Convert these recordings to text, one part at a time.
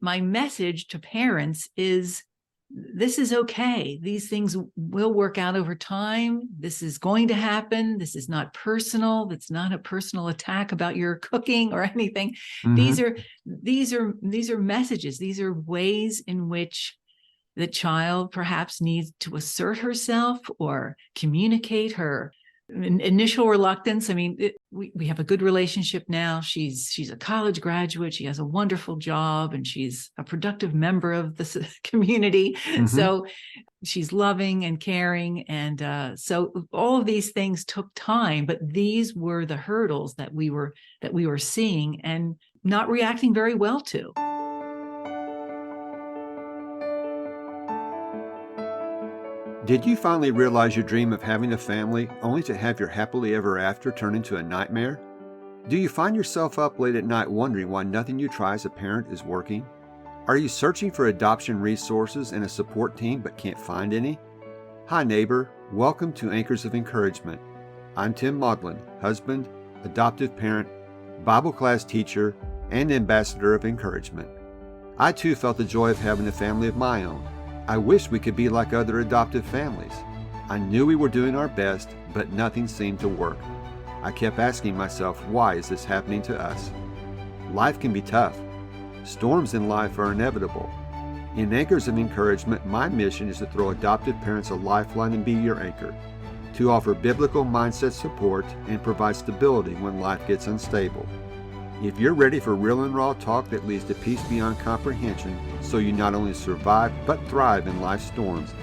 my message to parents is, this is okay. These things will work out over time. This is going to happen. This is not personal. It's not a personal attack about your cooking or anything. Mm-hmm. These are messages. These are ways in which the child perhaps needs to assert herself or communicate her initial reluctance. I mean, we have a good relationship now. She's a college graduate. She has a wonderful job, and she's a productive member of the community. Mm-hmm. So she's loving and caring. And so all of these things took time, but these were the hurdles that we were seeing and not reacting very well to. Did you finally realize your dream of having a family only to have your happily ever after turn into a nightmare? Do you find yourself up late at night wondering why nothing you try as a parent is working? Are you searching for adoption resources and a support team but can't find any? Hi neighbor, welcome to Anchors of Encouragement. I'm Tim Maudlin, husband, adoptive parent, Bible class teacher, and ambassador of encouragement. I too felt the joy of having a family of my own. I wish we could be like other adoptive families. I knew we were doing our best, but nothing seemed to work. I kept asking myself, why is this happening to us? Life can be tough. Storms in life are inevitable. In Anchors of Encouragement, my mission is to throw adoptive parents a lifeline and be your anchor, to offer biblical mindset support and provide stability when life gets unstable. If you're ready for real and raw talk that leads to peace beyond comprehension, so you not only survive but thrive in life's storms,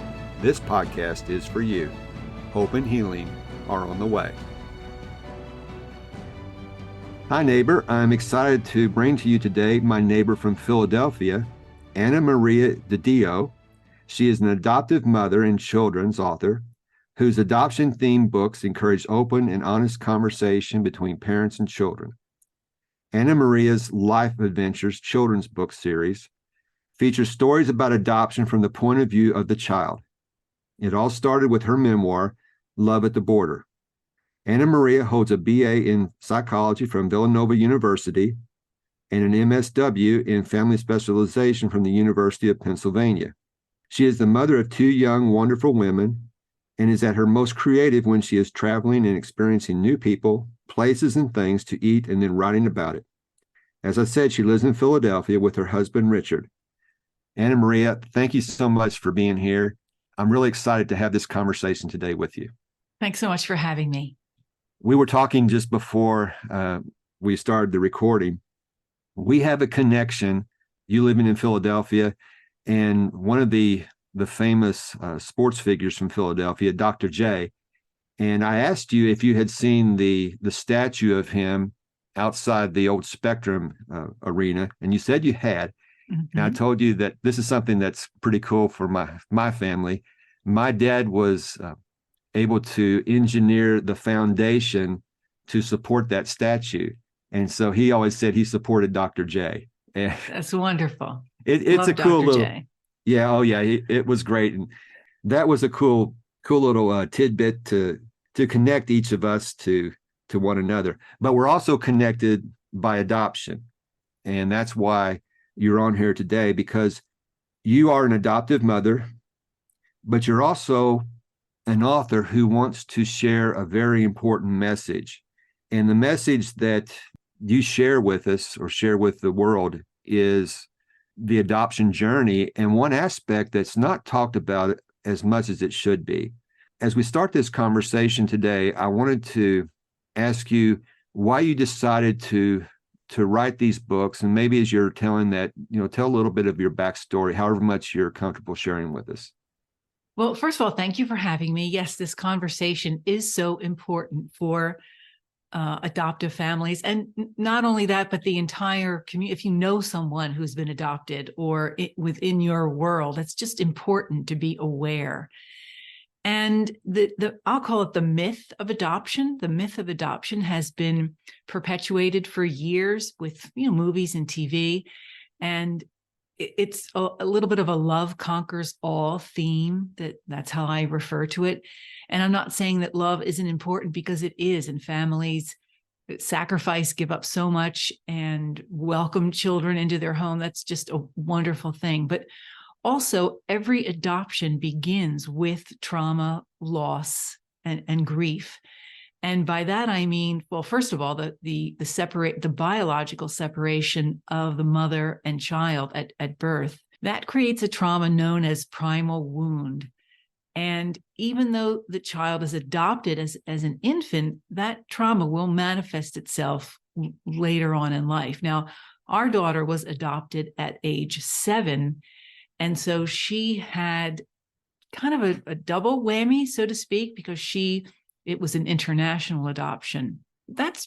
this podcast is for you. Hope and healing are on the way. Hi neighbor, I'm excited to bring to you today my neighbor from Philadelphia, Maria DiDio. She is an adoptive mother and children's author whose adoption-themed books encourage open and honest conversation between parents and children. Maria's Life Adventures children's book series features stories about adoption from the point of view of the child. It all started with her memoir, Love at the Border. Maria holds a BA in psychology from Villanova University and an MSW in family specialization from the University of Pennsylvania. She is the mother of two young, wonderful women and is at her most creative when she is traveling and experiencing new people, places, and things to eat and then writing about it. As I said, she lives in Philadelphia with her husband, Richard. Maria, thank you so much for being here. I'm really excited to have this conversation today with you. Thanks so much for having me. We were talking just before we started the recording. We have a connection, you living in Philadelphia, and one of the famous sports figures from Philadelphia, Dr. J. And I asked you if you had seen the statue of him outside the old Spectrum arena, and you said you had. Mm-hmm. And I told you that this is something that's pretty cool for my family. My dad was able to engineer the foundation to support that statue. And so he always said he supported Dr. J. And that's wonderful. It's a cool Dr. little, J. Yeah. Oh yeah. It was great. And that was a cool little tidbit to connect each of us to one another. But we're also connected by adoption. And that's why you're on here today, because you are an adoptive mother, but you're also an author who wants to share a very important message. And the message that you share with us or share with the world is the adoption journey, and one aspect that's not talked about as much as it should be. As we start this conversation today, I wanted to ask you why you decided to write these books, and maybe as you're telling that, tell a little bit of your backstory, however much you're comfortable sharing with us. Well, first of all, thank you for having me. Yes, this conversation is so important for adoptive families. And not only that, but the entire community. If you know someone who's been adopted or within your world, it's just important to be aware. And I'll call it the myth of adoption. The myth of adoption has been perpetuated for years with movies and TV. And it's a little bit of a love conquers all theme. That's how I refer to it. And I'm not saying that love isn't important, because it is, and families sacrifice, give up so much, and welcome children into their home. That's just a wonderful thing. But also, every adoption begins with trauma, loss, and grief. And by that I mean, well, first of all, the biological separation of the mother and child at birth, that creates a trauma known as primal wound. And even though the child is adopted as an infant, that trauma will manifest itself later on in life. Now, our daughter was adopted at age 7. And so she had kind of a double whammy, so to speak, because it was an international adoption.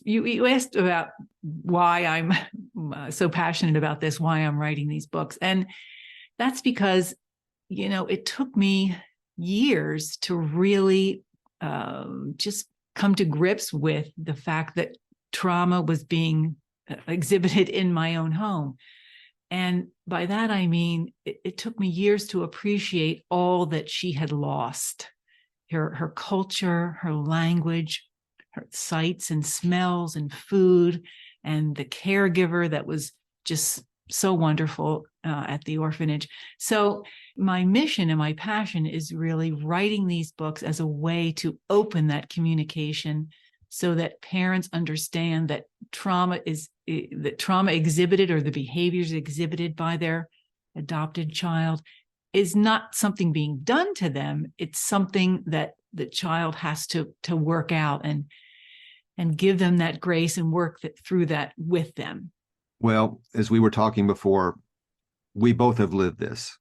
You asked about why I'm so passionate about this, why I'm writing these books. And that's because, it took me years to really just come to grips with the fact that trauma was being exhibited in my own home. And by that, I mean, it took me years to appreciate all that she had lost. Her culture, her language, her sights and smells and food, and the caregiver that was just so wonderful at the orphanage. So my mission and my passion is really writing these books as a way to open that communication so that parents understand that trauma exhibited, or the behaviors exhibited by their adopted child, is not something being done to them. It's something that the child has to work out and give them that grace and work through that with them. Well, as we were talking before, we both have lived this.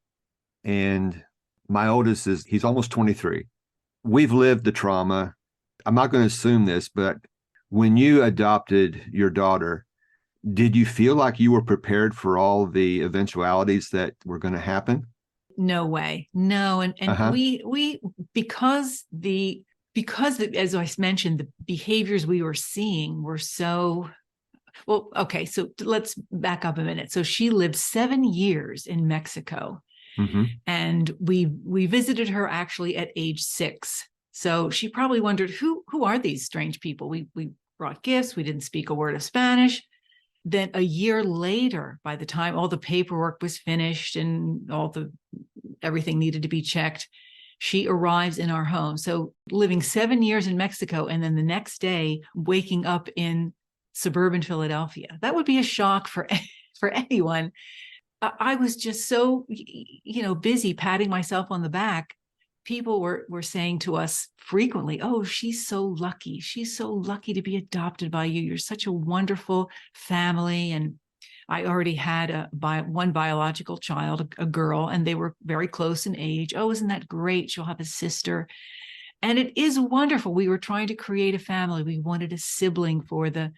And my oldest he's almost 23. We've lived the trauma. I'm not going to assume this, but when you adopted your daughter, did you feel like you were prepared for all the eventualities that were going to happen? No way. No. And we because as I mentioned, the behaviors we were seeing were so well. Okay, so let's back up a minute. So she lived 7 years in Mexico, and we visited her actually at age 6. So she probably wondered, who are these strange people? We brought gifts. We didn't speak a word of Spanish. Then a year later, by the time all the paperwork was finished and everything needed to be checked, she arrives in our home. So living 7 years in Mexico, and then the next day waking up in suburban Philadelphia, that would be a shock for anyone. I was just so busy patting myself on the back. People were saying to us frequently, "Oh, she's so lucky. She's so lucky to be adopted by you. You're such a wonderful family." And I already had one biological child, a girl, and they were very close in age. "Oh, isn't that great? She'll have a sister." And it is wonderful. We were trying to create a family. We wanted a sibling for the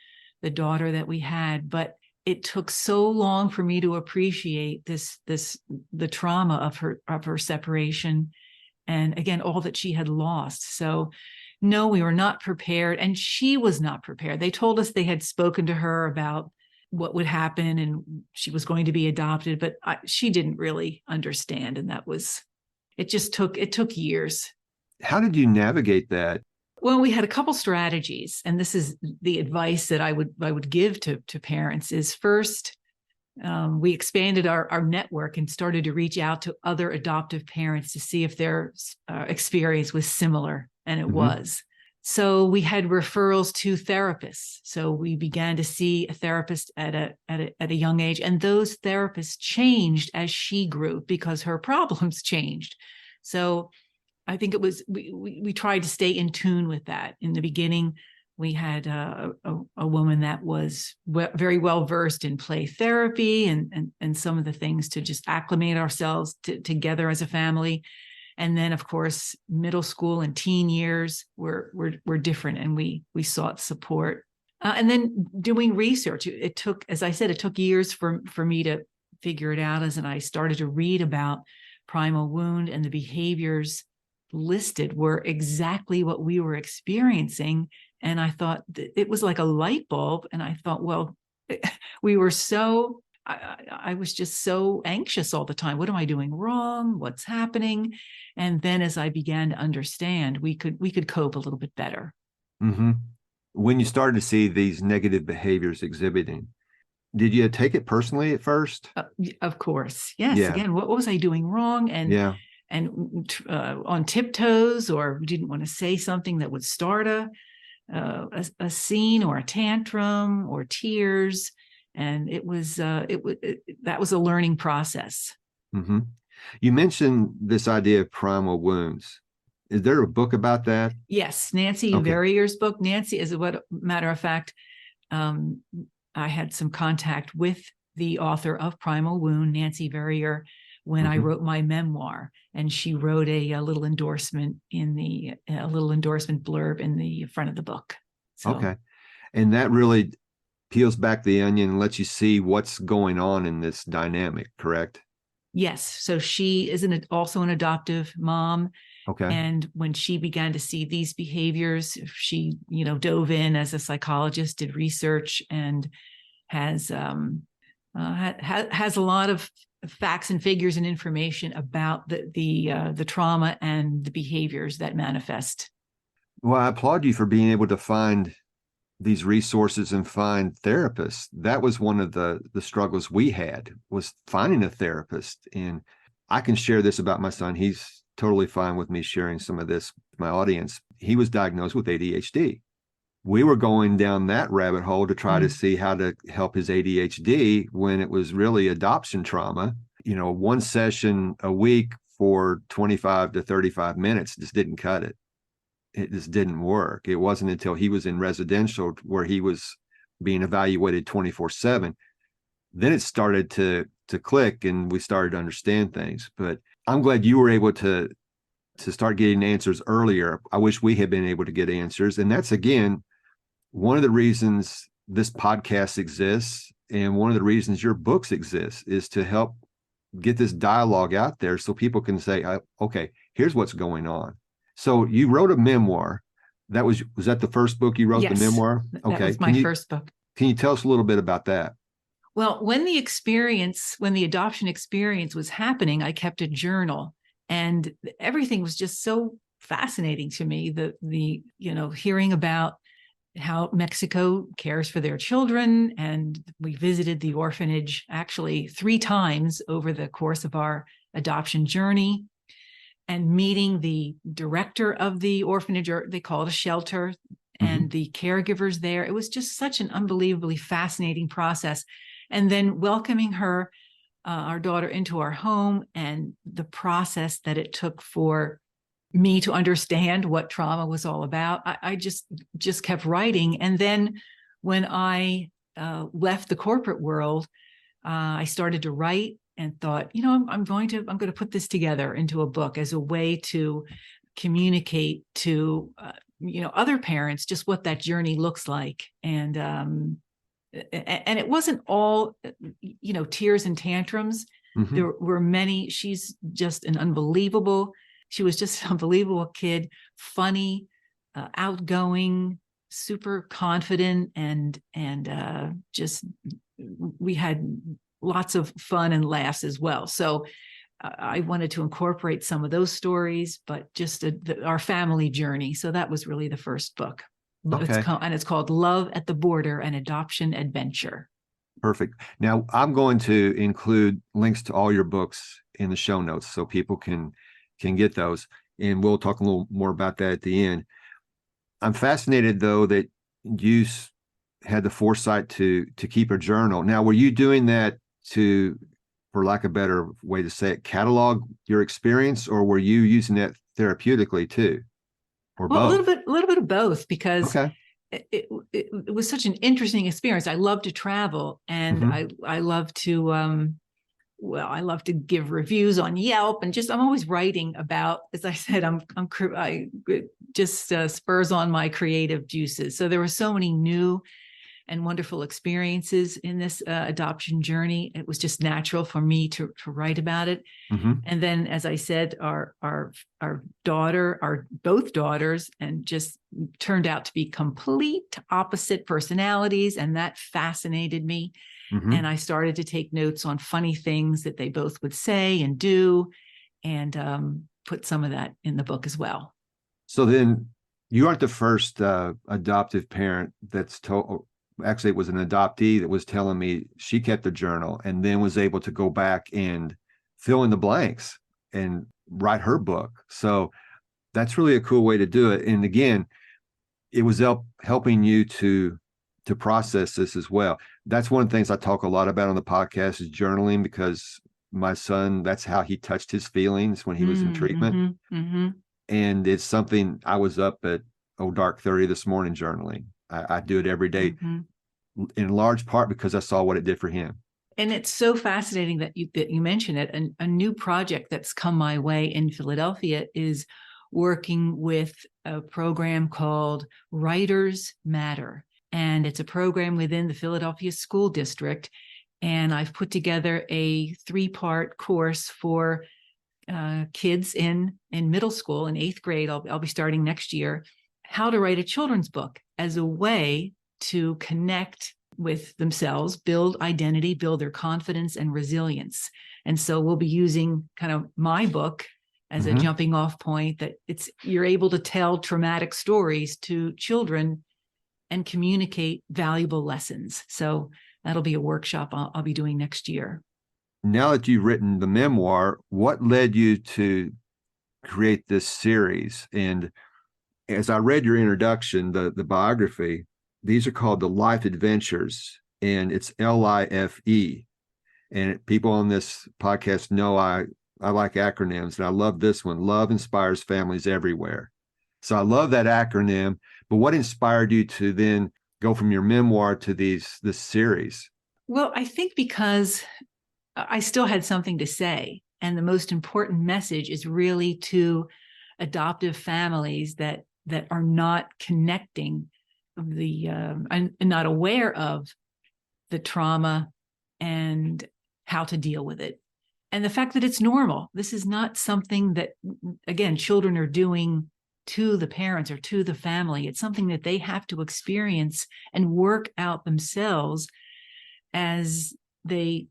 daughter that we had, but it took so long for me to appreciate the trauma of her separation. And again, all that she had lost. So no, we were not prepared. And she was not prepared. They told us they had spoken to her about what would happen and she was going to be adopted, but she didn't really understand. And it took years. How did you navigate that? Well, we had a couple strategies, and this is the advice that I would give to parents is first, we expanded our network and started to reach out to other adoptive parents to see if their experience was similar, and it was. So we had referrals to therapists. So we began to see a therapist at a young age, and those therapists changed as she grew because her problems changed. So I think it was we tried to stay in tune with that. In the beginning, we had a woman that was very well versed in play therapy and some of the things to just acclimate ourselves together as a family. And then, of course, middle school and teen years were different, and we sought support. And then doing research, it took, as I said, it took years for me to figure it out. As I started to read about primal wound, and the behaviors listed were exactly what we were experiencing. And I thought it was like a light bulb. And I thought, well, we were so, I was just so anxious all the time. What am I doing wrong? What's happening? And then as I began to understand, we could cope a little bit better. when you started to see these negative behaviors exhibiting, did you take it personally at first? Of course. Yes. Yeah. Again, what was I doing wrong? Yeah. And on tiptoes, or didn't want to say something that would start a scene or a tantrum or tears. And that was a learning process. Mm-hmm. You mentioned this idea of primal wounds. Is there a book about that? Yes, Nancy Okay. Verrier's book. Nancy, as a matter of fact, um, I had some contact with the author of Primal Wound, Nancy Verrier, when I wrote my memoir, and she wrote a little endorsement blurb in the front of the book. So, okay. And that really peels back the onion and lets you see what's going on in this dynamic, correct? yes. So she is also an adoptive mom. Okay. And when she began to see these behaviors, she, dove in as a psychologist, did research, and has has a lot of facts and figures and information about the trauma and the behaviors that manifest. Well, I applaud you for being able to find these resources and find therapists. That was one of the struggles we had, was finding a therapist. And I can share this about my son. He's totally fine with me sharing some of this with my audience. He was diagnosed with ADHD. We were going down that rabbit hole to try to see how to help his ADHD when it was really adoption trauma. One session a week for 25 to 35 minutes just didn't cut it. It just didn't work. It wasn't until he was in residential where he was being evaluated 24/7. Then it started to click and we started to understand things. But I'm glad you were able to start getting answers earlier. I wish we had been able to get answers. And that's, again, one of the reasons this podcast exists, and one of the reasons your books exist, is to help get this dialogue out there so people can say, okay, here's what's going on. So you wrote a memoir. Was that the first book you wrote? Yes, the memoir? Okay. That was my first book. Can you tell us a little bit about that? Well, when the adoption experience was happening, I kept a journal, and everything was just so fascinating to me. The hearing about how Mexico cares for their children. And we visited the orphanage actually 3 times over the course of our adoption journey, and meeting the director of the orphanage, or they call it a shelter, and the caregivers there. It was just such an unbelievably fascinating process. And then welcoming her, our daughter, into our home, and the process that it took for me to understand what trauma was all about. I just kept writing. And then when I left the corporate world, I started to write and thought, I'm going to put this together into a book as a way to communicate to other parents just what that journey looks like. And it wasn't all tears and tantrums. There were many. She was just an unbelievable kid, funny, outgoing, super confident, and just we had lots of fun and laughs as well. So I wanted to incorporate some of those stories, but just our family journey. So that was really the first book. Okay. It's called Love at the Border: An Adoption Adventure. Perfect. Now, I'm going to include links to all your books in the show notes so people can get those. And we'll talk a little more about that at the end. I'm fascinated, though, that you had the foresight to keep a journal. Now, were you doing that to, for lack of a better way to say it, catalog your experience, or were you using that therapeutically too? Or both? A little bit of both, because okay. it was such an interesting experience. I love to travel, and I love to I love to give reviews on Yelp, and I'm always writing about, as I said, I just spurs on my creative juices. So there were so many new and wonderful experiences in this adoption journey. It was just natural for me to write about it. And then, as I said, our both daughters, and just turned out to be complete opposite personalities, and that fascinated me. And I started to take notes on funny things that they both would say and do, and put some of that in the book as well. So then, You aren't the first adoptive parent that's told. Actually, it was an adoptee that was telling me she kept a journal and then was able to go back and fill in the blanks and write her book. So that's really a cool way to do it. And again, it was helping you to process this as well. That's one of the things I talk a lot about on the podcast is journaling, because my son, that's how he touched his feelings when he was in treatment. Mm-hmm. And it's something I was up at dark 30 this morning journaling. I do it every day, Mm-hmm. in large part because I saw what it did for him. And it's so fascinating that you mention it. And a new project that's come my way in Philadelphia is working with a program called Writers Matter. And it's a program within the Philadelphia School District. And I've put together a 3-part course for kids in middle school, in 8th grade. I'll be starting next year, how to write a children's book as a way to connect with themselves, build identity, build their confidence and resilience. And so we'll be using kind of my book as a jumping off point, that you're able to tell traumatic stories to children and communicate valuable lessons. So that'll be a workshop I'll be doing next year. Now that you've written the memoir, what led you to create this series? And as I read your introduction, the biography, these are called the Life Adventures, and it's LIFE. And people on this podcast know I like acronyms, and I love this one. Love inspires families everywhere. So I love that acronym. But what inspired you to then go from your memoir to this series? Well, I think because I still had something to say. And the most important message is really to adoptive families that are not connecting and not aware of the trauma and how to deal with it. And the fact that it's normal. This is not something that, again, children are doing to the parents or to the family. It's something that they have to experience and work out themselves as they,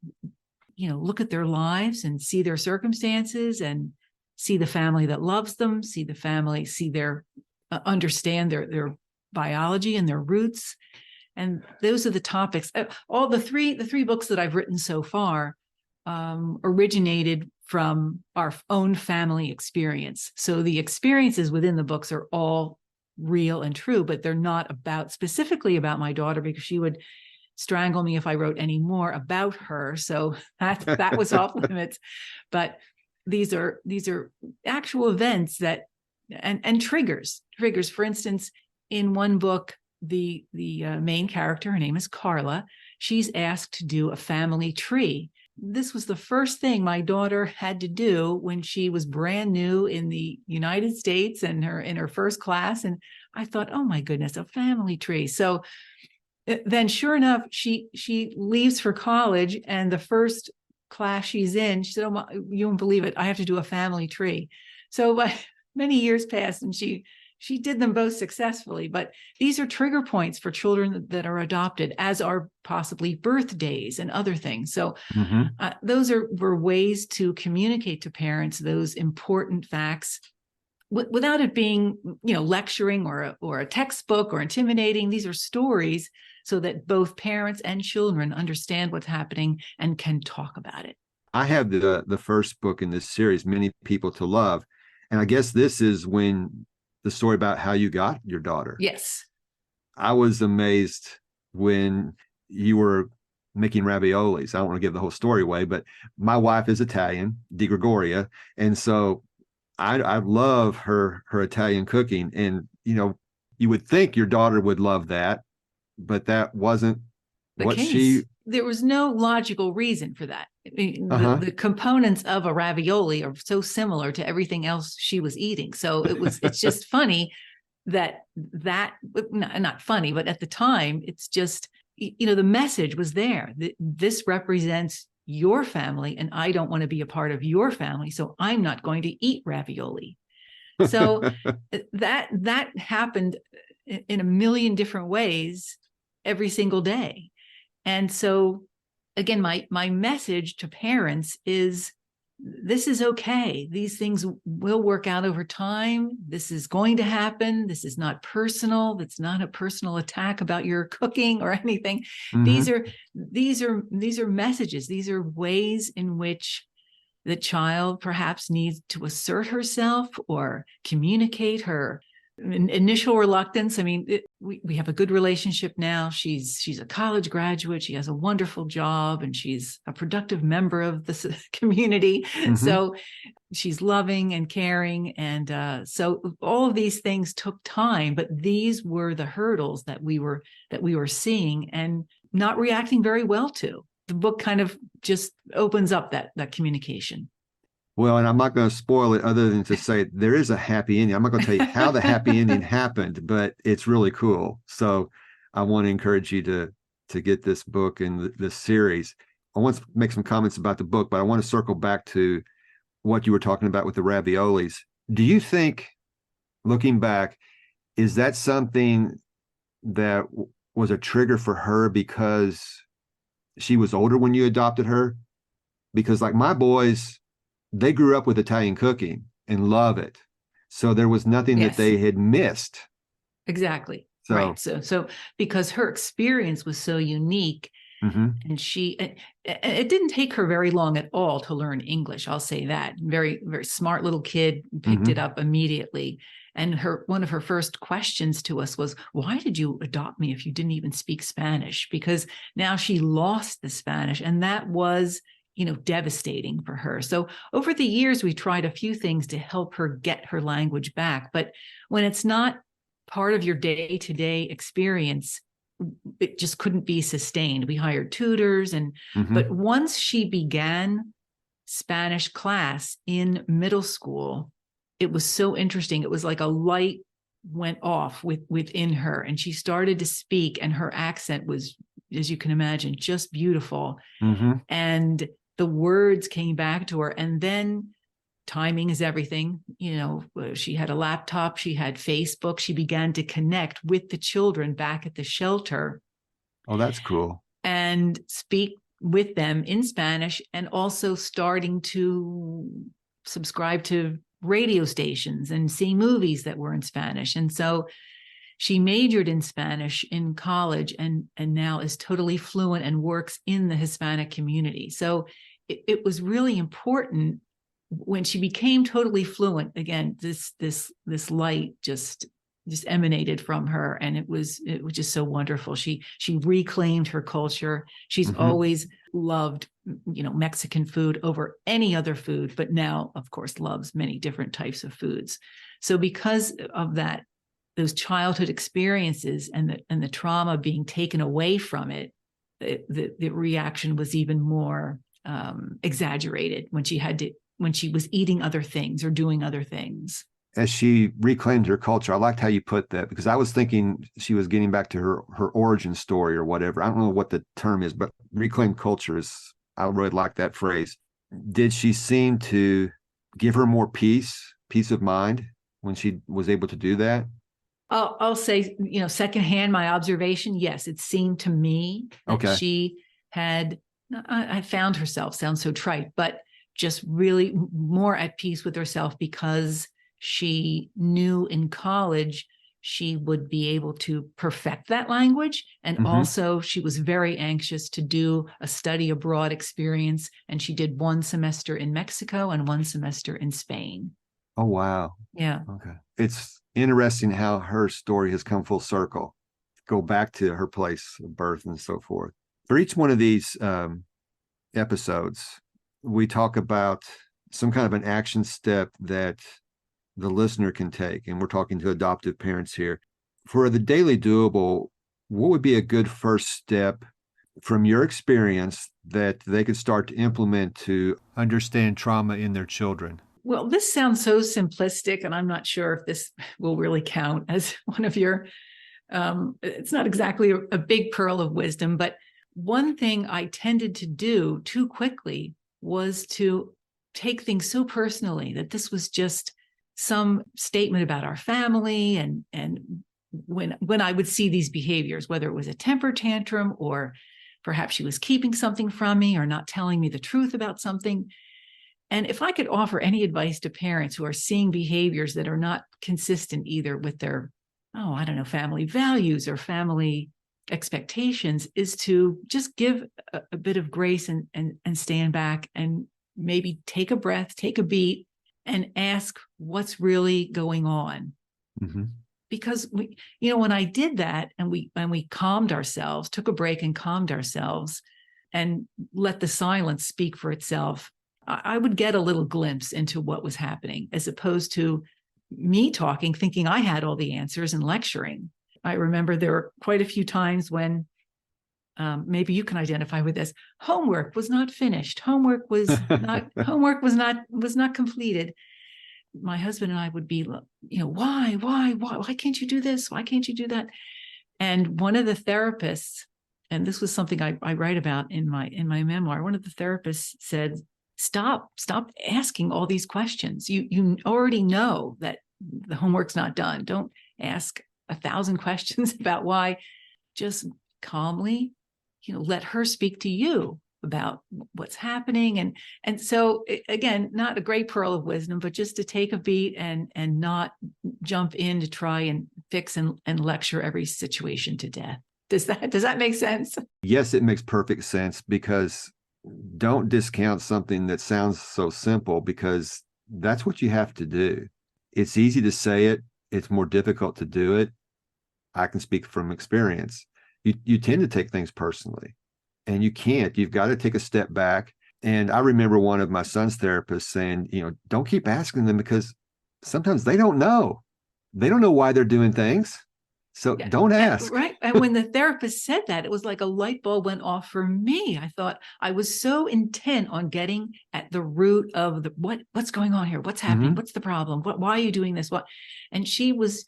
look at their lives and see their circumstances and see the family that loves them, understand their biology and their roots. And those are the topics. All the three books that I've written so far originated from our own family experience. So the experiences within the books are all real and true, but they're not specifically about my daughter, because she would strangle me if I wrote any more about her. So that was off limits. But these are actual events that and triggers. For instance, in one book, the main character, her name is Carla, she's asked to do a family tree. This was the first thing my daughter had to do when she was brand new in the United States and in her first class. And I thought, oh my goodness, a family tree. So then sure enough, she leaves for college, and the first class she's in, she said, oh, you won't believe it, I have to do a family tree. So many years passed, and she did them both successfully. But these are trigger points for children that are adopted, as are possibly birthdays and other things. So those were ways to communicate to parents those important facts without it being, lecturing or a textbook or intimidating. These are stories so that both parents and children understand what's happening and can talk about it. I have the first book in this series, Many People to Love. And I guess this is when the story about how you got your daughter. Yes. I was amazed when you were making raviolis. I don't want to give the whole story away, but my wife is Italian, Di Gregoria. And so I love her Italian cooking. And, you would think your daughter would love that, but that wasn't what she... There was no logical reason for that. The components of a ravioli are so similar to everything else she was eating. So it's just funny that not funny, but at the time, it's just, the message was there. This represents your family, and I don't want to be a part of your family, so I'm not going to eat ravioli. So that happened in a million different ways every single day. And so, again, my message to parents is this is okay. These things will work out over time. This is going to happen. This is not personal. It's not a personal attack about your cooking or anything. These Mm-hmm. are messages. These are ways in which the child perhaps needs to assert herself or communicate her initial reluctance. I mean, we have a good relationship now. She's a college graduate. She has a wonderful job, and she's a productive member of the community. Mm-hmm. So she's loving and caring. And so all of these things took time, but these were the hurdles that we were seeing and not reacting very well to. The book kind of just opens up that communication. Well, and I'm not going to spoil it other than to say there is a happy ending. I'm not going to tell you how the happy ending happened, but it's really cool. So I want to encourage you to get this book and this series. I want to make some comments about the book, but I want to circle back to what you were talking about with the raviolis. Do you think, looking back, is that something that was a trigger for her because she was older when you adopted her? Because like my boys, they grew up with Italian cooking and love it. So there was nothing that Yes. they had missed. Exactly. So, right. So because her experience was so unique, mm-hmm. and it didn't take her very long at all to learn English. I'll say that. Very, very smart little kid, picked Mm-hmm. it up immediately. And one of her first questions to us was, why did you adopt me if you didn't even speak Spanish? Because now she lost the Spanish, and that was, devastating for her. So over the years, we tried a few things to help her get her language back. But when it's not part of your day-to-day experience, it just couldn't be sustained. We hired tutors, Mm-hmm. but once she began Spanish class in middle school, it was so interesting. It was like a light went off within her, and she started to speak, and her accent was, as you can imagine, just beautiful. Mm-hmm. And the words came back to her. And then timing is everything. She had a laptop, she had Facebook, she began to connect with the children back at the shelter. Oh, that's cool. And speak with them in Spanish, and also starting to subscribe to radio stations and see movies that were in Spanish. And so she majored in Spanish in college, and now is totally fluent and works in the Hispanic community. So it was really important when she became totally fluent. Again, this light just emanated from her, and it was just so wonderful. She reclaimed her culture. She's Mm-hmm. always loved Mexican food over any other food, but now of course loves many different types of foods. So because of that, those childhood experiences and the trauma being taken away from it, the reaction was even more exaggerated when she was eating other things or doing other things. As she reclaimed her culture, I liked how you put that, because I was thinking she was getting back to her origin story or whatever. I don't know what the term is, but reclaimed culture is, I really like that phrase. Did she seem to give her more peace of mind when she was able to do that? I'll say, secondhand, my observation, yes, it seemed to me that she had, I found herself, sounds so trite, but just really more at peace with herself, because she knew in college she would be able to perfect that language. And Mm-hmm. also she was very anxious to do a study abroad experience. And she did 1 semester in Mexico and 1 semester in Spain. Oh, wow. Yeah. Okay. It's interesting how her story has come full circle, go back to her place of birth and so forth. For each one of these episodes, we talk about some kind of an action step that the listener can take. And we're talking to adoptive parents here. For the daily doable, what would be a good first step from your experience that they could start to implement to understand trauma in their children? Well, this sounds so simplistic, and I'm not sure if this will really count as one of your, it's not exactly a big pearl of wisdom, but one thing I tended to do too quickly was to take things so personally, that this was just some statement about our family. And when I would see these behaviors, whether it was a temper tantrum, or perhaps she was keeping something from me or not telling me the truth about something, And if I could offer any advice to parents who are seeing behaviors that are not consistent either with their, I don't know, family values or family expectations, is to just give a bit of grace and stand back and maybe take a breath, take a beat, and ask what's really going on. Mm-hmm. Because when I did that and we calmed ourselves, took a break and calmed ourselves and let the silence speak for itself, I would get a little glimpse into what was happening, as opposed to me talking, thinking I had all the answers and lecturing. I remember there were quite a few times when maybe you can identify with this. Homework was not finished. Homework was not completed. My husband and I would be, why can't you do this? Why can't you do that? And one of the therapists, and this was something I write about in my memoir, one of the therapists said, stop asking all these questions. You already know that the homework's not done. Don't ask 1,000 questions about why. Just calmly, let her speak to you about what's happening. And so again, not a great pearl of wisdom, but just to take a beat and not jump in to try and fix and lecture every situation to death. Does that make sense? Yes, it makes perfect sense, because don't discount something that sounds so simple, because that's what you have to do. It's easy to say it. It's more difficult to do it. I can speak from experience. You tend to take things personally, and you can't. You've got to take a step back. And I remember one of my son's therapists saying, don't keep asking them, because sometimes they don't know. They don't know why they're doing things. So don't ask. Right. And when the therapist said that, it was like a light bulb went off for me. I thought I was so intent on getting at the root of what's going on here? What's happening? Mm-hmm. What's the problem? Why are you doing this? What? And she was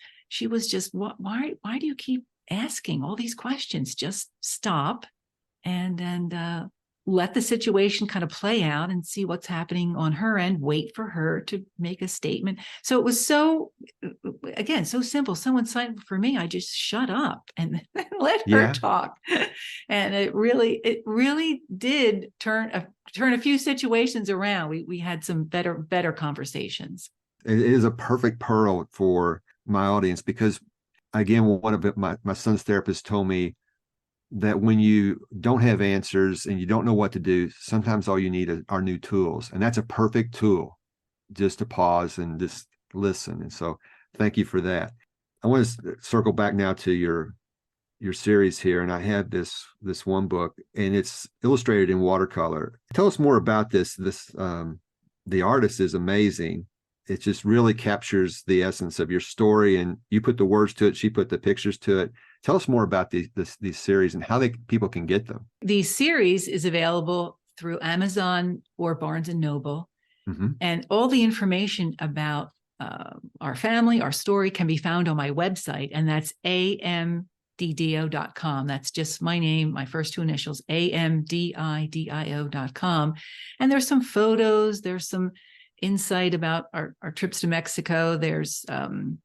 just, why do you keep asking all these questions? Just stop and let the situation kind of play out and see what's happening on her end. Wait for her to make a statement. So it was so simple, so insightful for me. I just shut up and let her talk. And it really did turn a few situations around. We had some better conversations. It is a perfect pearl for my audience, because again, one of my son's therapists told me that when you don't have answers and you don't know what to do, sometimes all you need are new tools. And that's a perfect tool, just to pause and just listen. And so thank you for that. I want to circle back now to your series here. And I have this one book, and it's illustrated in watercolor. Tell us more about this. The artist is amazing. It just really captures the essence of your story, and you put the words to it. She put the pictures to it. Tell us more about these series and how people can get them. The series is available through Amazon or Barnes and Noble. Mm-hmm. And all the information about our family, our story, can be found on my website, and that's amdidio.com. That's just my name, my first two initials, amdidio.com. And there's some photos, there's some insight about our trips to Mexico. There's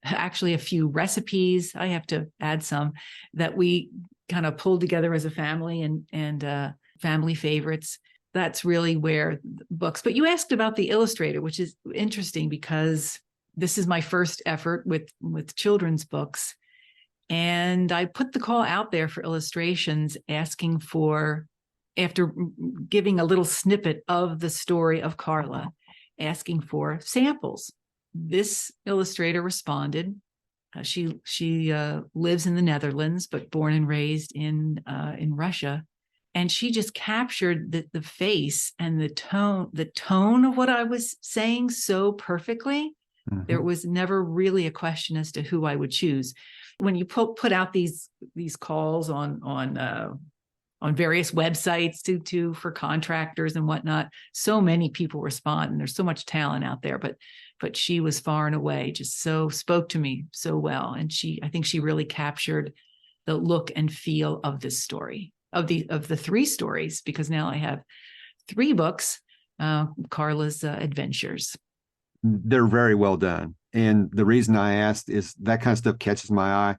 actually a few recipes. I have to add some that we kind of pulled together as a family, and family favorites. That's really where books. But you asked about the illustrator, which is interesting because this is my first effort with children's books. And I put the call out there for illustrations, asking for, after giving a little snippet of the story of Carla, asking for samples. This illustrator responded. She lives in the Netherlands, but born and raised in Russia. And she just captured the face and the tone of what I was saying so perfectly. Mm-hmm. There was never really a question as to who I would choose. When you put out these calls on various websites to for contractors and whatnot, so many people respond, and there's so much talent out there. But she was far and away just so spoke to me so well, and I think she really captured the look and feel of this story, of the three stories, because now I have 3 books, Carla's adventures. They're very well done, and the reason I asked is that kind of stuff catches my eye.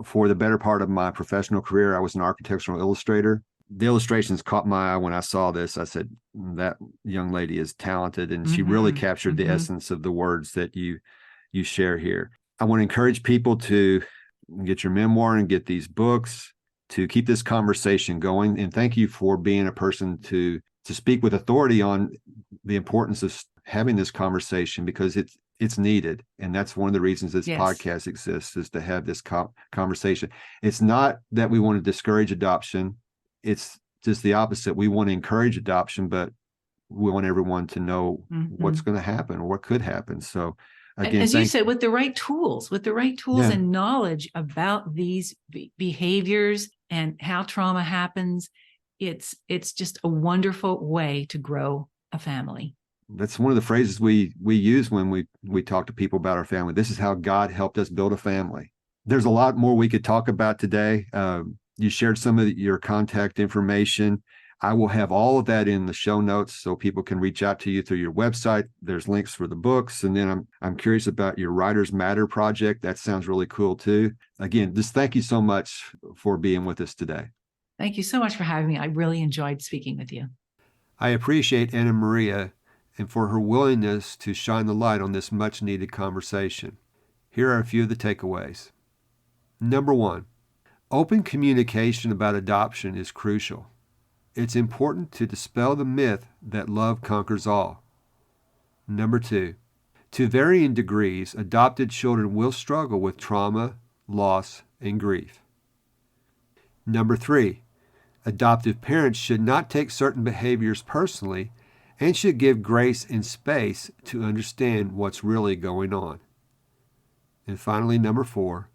For the better part of my professional career, I was an architectural illustrator. the illustrations caught my eye when I saw this. I said, that young lady is talented, and she really captured the essence of the words that you share here. I want to encourage people to get your memoir and get these books, to keep this conversation going. And thank you for being a person to speak with authority on the importance of having this conversation, because it's needed. And that's one of the reasons this podcast exists, is to have this conversation. It's not that we want to discourage adoption. It's just the opposite. We want to encourage adoption, but we want everyone to know what's going to happen or what could happen. So again, as you said, with the right tools and knowledge about these behaviors and how trauma happens, it's just a wonderful way to grow a family. That's one of the phrases we use when we talk to people about our family. This is how God helped us build a family. There's a lot more we could talk about today. You shared some of your contact information. I will have all of that in the show notes so people can reach out to you through your website. There's links for the books. And then I'm curious about your Writers Matter project. That sounds really cool too. Again, just thank you so much for being with us today. Thank you so much for having me. I really enjoyed speaking with you. I appreciate Anna Maria and for her willingness to shine the light on this much needed conversation. Here are a few of the takeaways. Number 1, open communication about adoption is crucial. It's important to dispel the myth that love conquers all. Number 2, to varying degrees, adopted children will struggle with trauma, loss, and grief. Number 3, adoptive parents should not take certain behaviors personally and should give grace and space to understand what's really going on. And finally, number 4,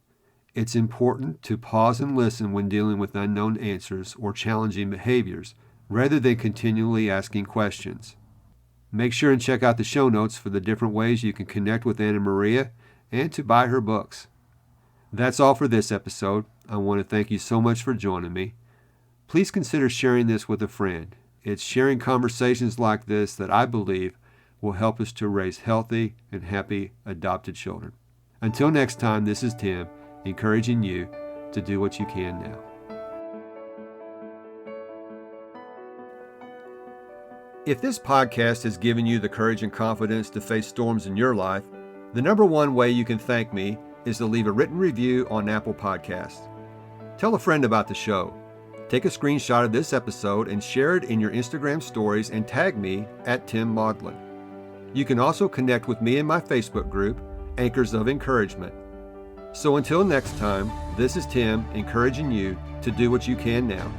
it's important to pause and listen when dealing with unknown answers or challenging behaviors, rather than continually asking questions. Make sure and check out the show notes for the different ways you can connect with Anna Maria and to buy her books. That's all for this episode. I want to thank you so much for joining me. Please consider sharing this with a friend. It's sharing conversations like this that I believe will help us to raise healthy and happy adopted children. Until next time, this is Tim, encouraging you to do what you can now. If this podcast has given you the courage and confidence to face storms in your life, the number one way you can thank me is to leave a written review on Apple Podcasts. Tell a friend about the show. Take a screenshot of this episode and share it in your Instagram stories and tag me at Tim Maudlin. You can also connect with me in my Facebook group, Anchors of Encouragement. So until next time, this is Tim encouraging you to do what you can now.